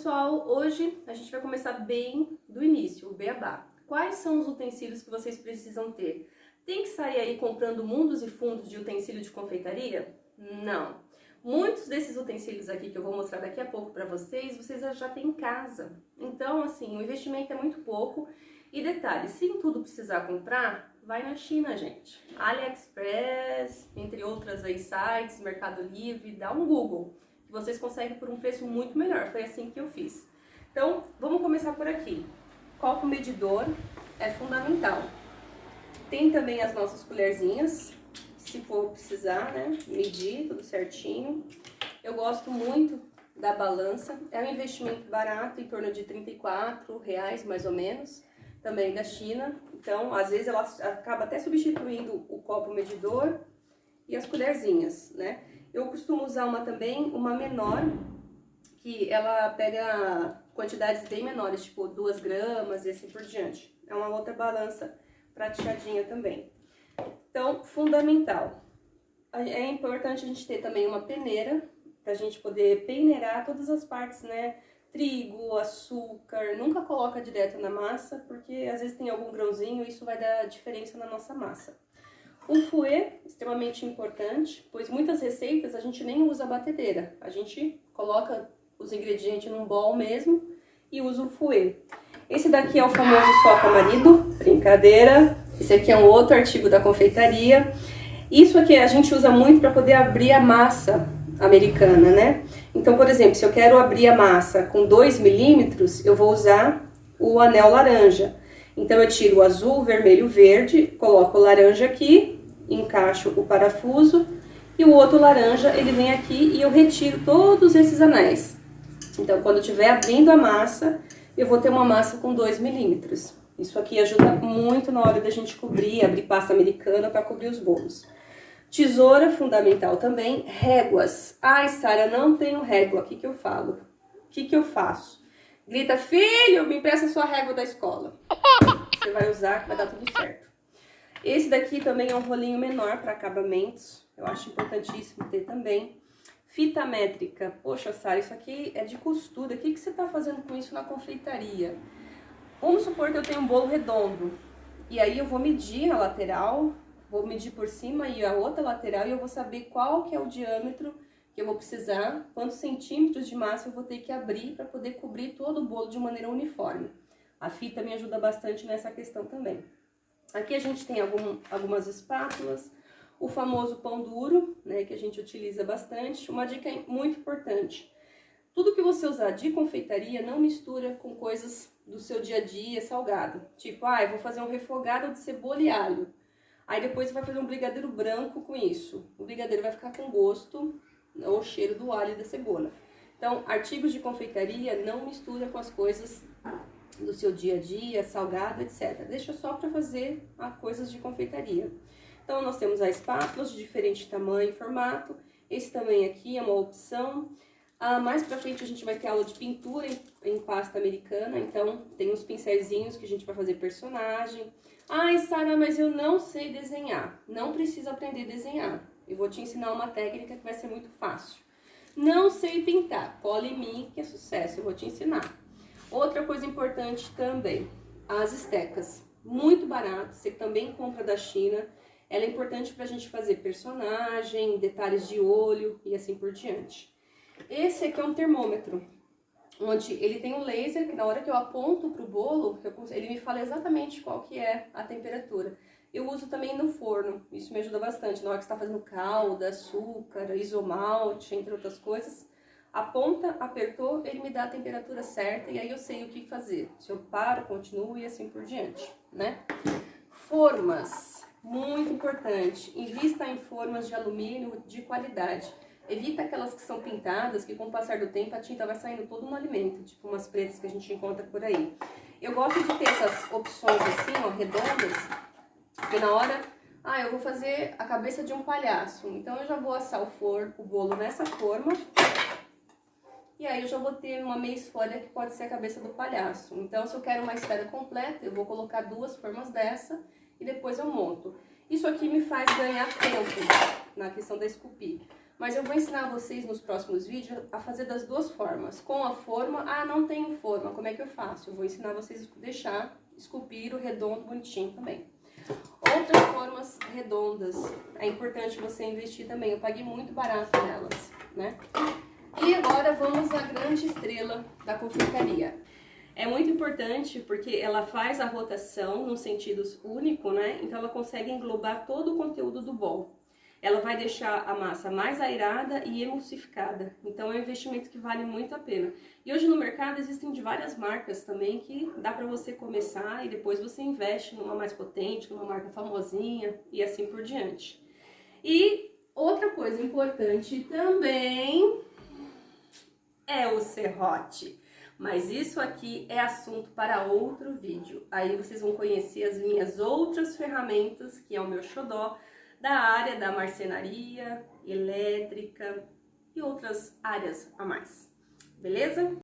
pessoal, hoje a gente vai começar bem do início, o beabá. Quais são os utensílios que vocês precisam ter? Tem que sair aí comprando mundos e fundos de utensílio de confeitaria? Não. Muitos desses utensílios aqui que eu vou mostrar daqui a pouco para vocês já têm em casa. Então, assim, o investimento é muito pouco. E detalhe, se em tudo precisar comprar, vai na China, gente. AliExpress, entre outras aí sites, Mercado Livre, dá um Google, que vocês conseguem por um preço muito melhor. Foi assim que eu fiz. Então, vamos começar por aqui. Copo medidor é fundamental. Tem também as nossas colherzinhas, se for precisar, né, medir tudo certinho. Eu gosto muito da balança, é um investimento barato, em torno de R$34 mais ou menos, também da China. Então, às vezes ela acaba até substituindo o copo medidor e as colherzinhas, né. Eu costumo usar uma menor, que ela pega quantidades bem menores, tipo 2 gramas e assim por diante. É uma outra balança prateadinha também. Então, fundamental. É importante a gente ter também uma peneira, pra gente poder peneirar todas as partes, né? Trigo, açúcar, nunca coloca direto na massa, porque às vezes tem algum grãozinho e isso vai dar diferença na nossa massa. Um fouet, extremamente importante, pois muitas receitas a gente nem usa a batedeira. A gente coloca os ingredientes num bowl mesmo e usa o fouet. Esse daqui é o famoso soca-marido, brincadeira. Esse aqui é um outro artigo da confeitaria. Isso aqui a gente usa muito para poder abrir a massa americana, né? Então, por exemplo, se eu quero abrir a massa com 2 milímetros, eu vou usar o anel laranja. Então, eu tiro o azul, vermelho, verde, coloco o laranja aqui, encaixo o parafuso e o outro laranja, ele vem aqui e eu retiro todos esses anéis. Então, quando eu estiver abrindo a massa, eu vou ter uma massa com 2 milímetros. Isso aqui ajuda muito na hora da gente cobrir, abrir pasta americana para cobrir os bolos. Tesoura, fundamental também. Réguas. Ai, Sara, não tenho régua. O que que eu falo? O que que eu faço? Grita, filho, me empresta sua régua da escola. Você vai usar que vai dar tudo certo. Esse daqui também é um rolinho menor para acabamentos. Eu acho importantíssimo ter também. Fita métrica. Poxa, Sara, isso aqui é de costura. O que que você está fazendo com isso na confeitaria? Vamos supor que eu tenho um bolo redondo. E aí eu vou medir a lateral, vou medir por cima e a outra lateral e eu vou saber qual que é o diâmetro que eu vou precisar, quantos centímetros de massa eu vou ter que abrir para poder cobrir todo o bolo de maneira uniforme. A fita me ajuda bastante nessa questão também. Aqui a gente tem algumas espátulas, o famoso pão duro, né, que a gente utiliza bastante. Uma dica muito importante: tudo que você usar de confeitaria não mistura com coisas do seu dia a dia salgado. Tipo, eu vou fazer um refogado de cebola e alho. Aí depois você vai fazer um brigadeiro branco com isso. O brigadeiro vai ficar com gosto ou cheiro do alho e da cebola. Então, artigos de confeitaria não mistura com as coisas do seu dia a dia, salgado, etc. Deixa só para fazer coisas de confeitaria. Então, nós temos as espátulas de diferente tamanho e formato. Esse também aqui é uma opção. Mais pra frente a gente vai ter aula de pintura em pasta americana, então tem uns pincelzinhos que a gente vai fazer personagem. Ai, Sara, mas eu não sei desenhar. Não precisa aprender a desenhar. Eu vou te ensinar uma técnica que vai ser muito fácil. Não sei pintar. Cola em mim que é sucesso, eu vou te ensinar. Outra coisa importante também, as estecas. Muito barato, você também compra da China. Ela é importante pra gente fazer personagem, detalhes de olho e assim por diante. Esse aqui é um termômetro, onde ele tem um laser que na hora que eu aponto para o bolo, ele me fala exatamente qual que é a temperatura. Eu uso também no forno, isso me ajuda bastante. Na hora que você está fazendo calda, açúcar, isomalte, entre outras coisas, aponta, apertou, ele me dá a temperatura certa e aí eu sei o que fazer. Se eu paro, continuo e assim por diante, né? Formas, muito importante. Invista em formas de alumínio de qualidade. Evita aquelas que são pintadas, que com o passar do tempo a tinta vai saindo todo no alimento, tipo umas pretas que a gente encontra por aí. Eu gosto de ter essas opções assim, ó, redondas, porque na hora, eu vou fazer a cabeça de um palhaço. Então eu já vou assar o bolo nessa forma, e aí eu já vou ter uma meia esfólia que pode ser a cabeça do palhaço. Então se eu quero uma esfera completa, eu vou colocar 2 formas dessa e depois eu monto. Isso aqui me faz ganhar tempo na questão da esculpir. Mas eu vou ensinar vocês nos próximos vídeos a fazer das duas formas. Com a forma, não tenho forma, como é que eu faço? Eu vou ensinar vocês a deixar esculpir o redondo bonitinho também. Outras formas redondas, é importante você investir também, eu paguei muito barato nelas, né? E agora vamos à grande estrela da confeitaria. É muito importante porque ela faz a rotação num sentido único, né? Então ela consegue englobar todo o conteúdo do bolo. Ela vai deixar a massa mais airada e emulsificada. Então é um investimento que vale muito a pena. E hoje no mercado existem de várias marcas também que dá para você começar e depois você investe numa mais potente, numa marca famosinha e assim por diante. E outra coisa importante também é o serrote. Mas isso aqui é assunto para outro vídeo. Aí vocês vão conhecer as minhas outras ferramentas, que é o meu xodó, da área da marcenaria, elétrica e outras áreas a mais. Beleza?